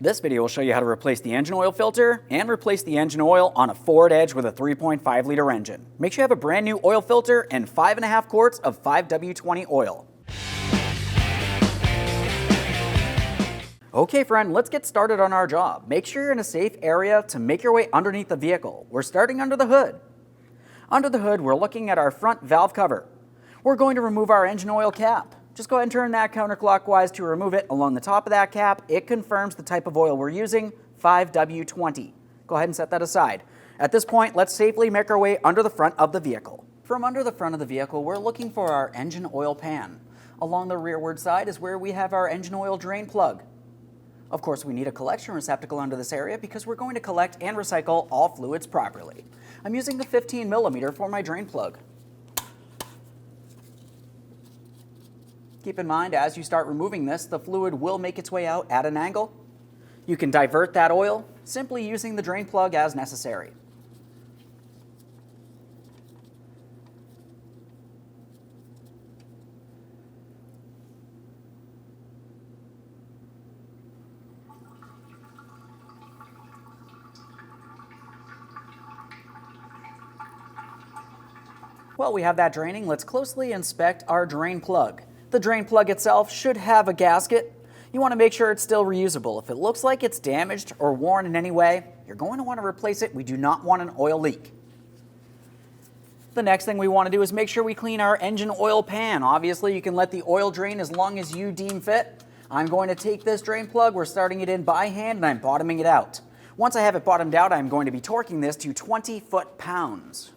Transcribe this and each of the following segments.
This video will show you how to replace the engine oil filter and replace the engine oil on a Ford Edge with a 3.5 liter engine. Make sure you have a brand new oil filter and 5.5 quarts of 5W20 oil. Okay friend, let's get started on our job. Make sure you're in a safe area to make your way underneath the vehicle. We're starting under the hood. Under the hood, we're looking at our front valve cover. We're going to remove our engine oil cap. Just go ahead and turn that counterclockwise to remove it. Along the top of that cap, it confirms the type of oil we're using, 5W20. Go ahead and set that aside. At this point, let's safely make our way under the front of the vehicle. From under the front of the vehicle, we're looking for our engine oil pan. Along the rearward side is where we have our engine oil drain plug. Of course, we need a collection receptacle under this area because we're going to collect and recycle all fluids properly. I'm using the 15mm for my drain plug. Keep in mind, as you start removing this, the fluid will make its way out at an angle. You can divert that oil simply using the drain plug as necessary. While we have that draining, let's closely inspect our drain plug. The drain plug itself should have a gasket. You want to make sure it's still reusable. If it looks like it's damaged or worn in any way, you're going to want to replace it. We do not want an oil leak. The next thing we want to do is make sure we clean our engine oil pan. Obviously, you can let the oil drain as long as you deem fit. I'm going to take this drain plug, we're starting it in by hand, and I'm bottoming it out. Once I have it bottomed out, I'm going to be torquing this to 20 foot-pounds.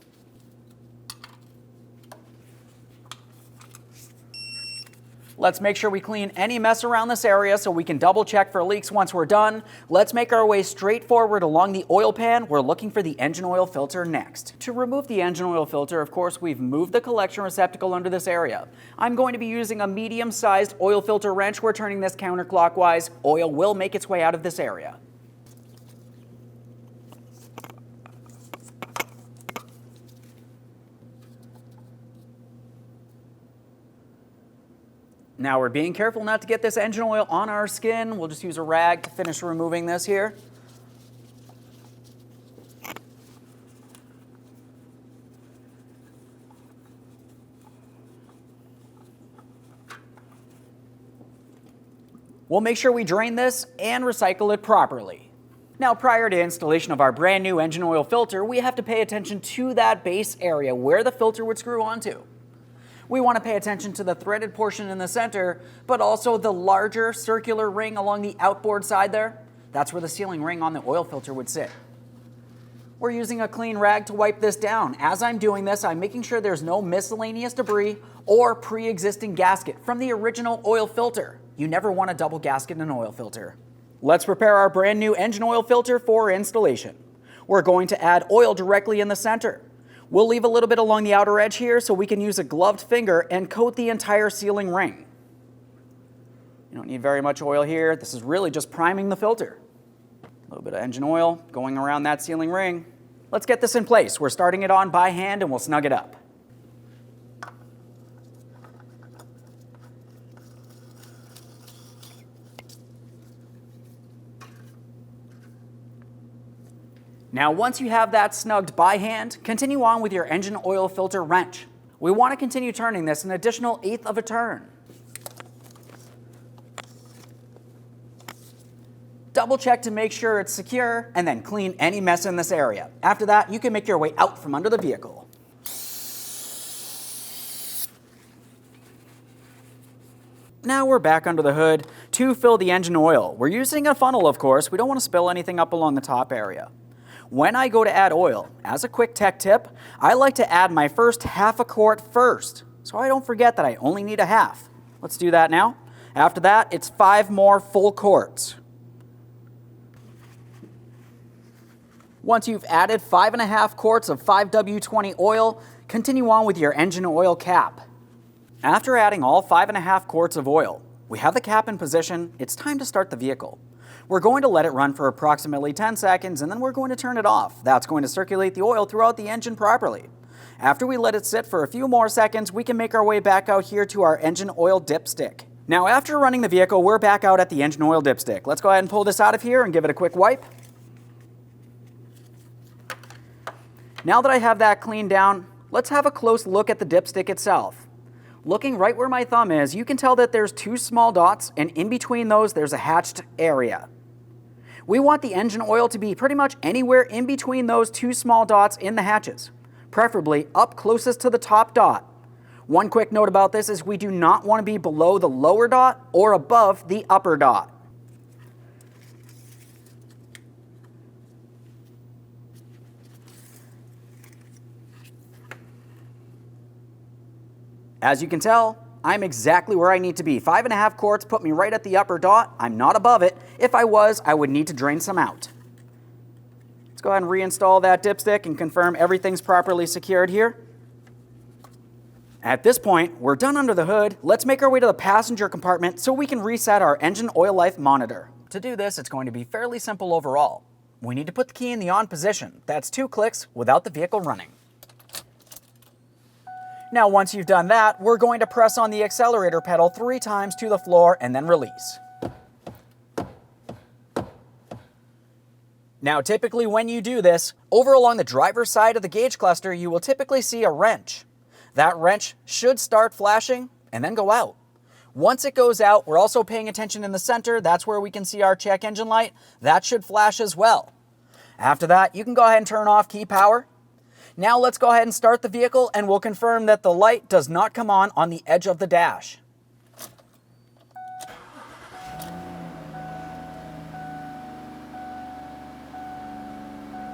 Let's make sure we clean any mess around this area so we can double check for leaks once we're done. Let's make our way straight forward along the oil pan. We're looking for the engine oil filter next. To remove the engine oil filter, of course, we've moved the collection receptacle under this area. I'm going to be using a medium-sized oil filter wrench. We're turning this counterclockwise. Oil will make its way out of this area. Now we're being careful not to get this engine oil on our skin. We'll just use a rag to finish removing this here. We'll make sure we drain this and recycle it properly. Now, prior to installation of our brand new engine oil filter, we have to pay attention to that base area where the filter would screw onto. We want to pay attention to the threaded portion in the center, but also the larger circular ring along the outboard side there. That's where the sealing ring on the oil filter would sit. We're using a clean rag to wipe this down. As I'm doing this, I'm making sure there's no miscellaneous debris or pre-existing gasket from the original oil filter. You never want a double gasket in an oil filter. Let's prepare our brand new engine oil filter for installation. We're going to add oil directly in the center. We'll leave a little bit along the outer edge here so we can use a gloved finger and coat the entire sealing ring. You don't need very much oil here. This is really just priming the filter. A little bit of engine oil going around that sealing ring. Let's get this in place. We're starting it on by hand and we'll snug it up. Now, once you have that snugged by hand, continue on with your engine oil filter wrench. We want to continue turning this an additional 1/8 of a turn. Double check to make sure it's secure, and then clean any mess in this area. After that, you can make your way out from under the vehicle. Now we're back under the hood to fill the engine oil. We're using a funnel, of course. We don't want to spill anything up along the top area. When I go to add oil, as a quick tech tip, I like to add my first 1/2 quart first, so I don't forget that I only need a 1/2. Let's do that now. After that, it's 5 more full quarts. Once you've added 5.5 quarts of 5W20 oil, continue on with your engine oil cap. After adding all 5.5 quarts of oil, we have the cap in position. It's time to start the vehicle. We're going to let it run for approximately 10 seconds and then we're going to turn it off. That's going to circulate the oil throughout the engine properly. After we let it sit for a few more seconds, we can make our way back out here to our engine oil dipstick. Now after running the vehicle, we're back out at the engine oil dipstick. Let's go ahead and pull this out of here and give it a quick wipe. Now that I have that cleaned down, let's have a close look at the dipstick itself. Looking right where my thumb is, you can tell that there's two small dots, and in between those there's a hatched area. We want the engine oil to be pretty much anywhere in between those two small dots in the hatches, preferably up closest to the top dot. One quick note about this is we do not want to be below the lower dot or above the upper dot. As you can tell, I'm exactly where I need to be. 5.5 quarts put me right at the upper dot. I'm not above it. If I was, I would need to drain some out. Let's go ahead and reinstall that dipstick and confirm everything's properly secured here. At this point, we're done under the hood. Let's make our way to the passenger compartment so we can reset our engine oil life monitor. To do this, it's going to be fairly simple overall. We need to put the key in the on position. That's 2 clicks without the vehicle running. Now once you've done that, we're going to press on the accelerator pedal 3 times to the floor and then release. Now typically when you do this, over along the driver's side of the gauge cluster, you will typically see a wrench. That wrench should start flashing and then go out. Once it goes out, we're also paying attention in the center. That's where we can see our check engine light. That should flash as well. After that, you can go ahead and turn off key power. Now let's go ahead and start the vehicle and we'll confirm that the light does not come on the edge of the dash.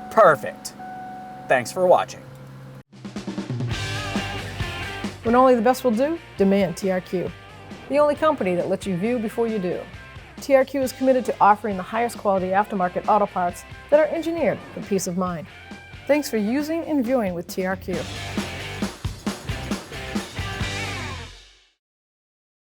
Perfect. Thanks for watching. When only the best will do, demand TRQ. The only company that lets you view before you do. TRQ is committed to offering the highest quality aftermarket auto parts that are engineered for peace of mind. Thanks for using and viewing with TRQ.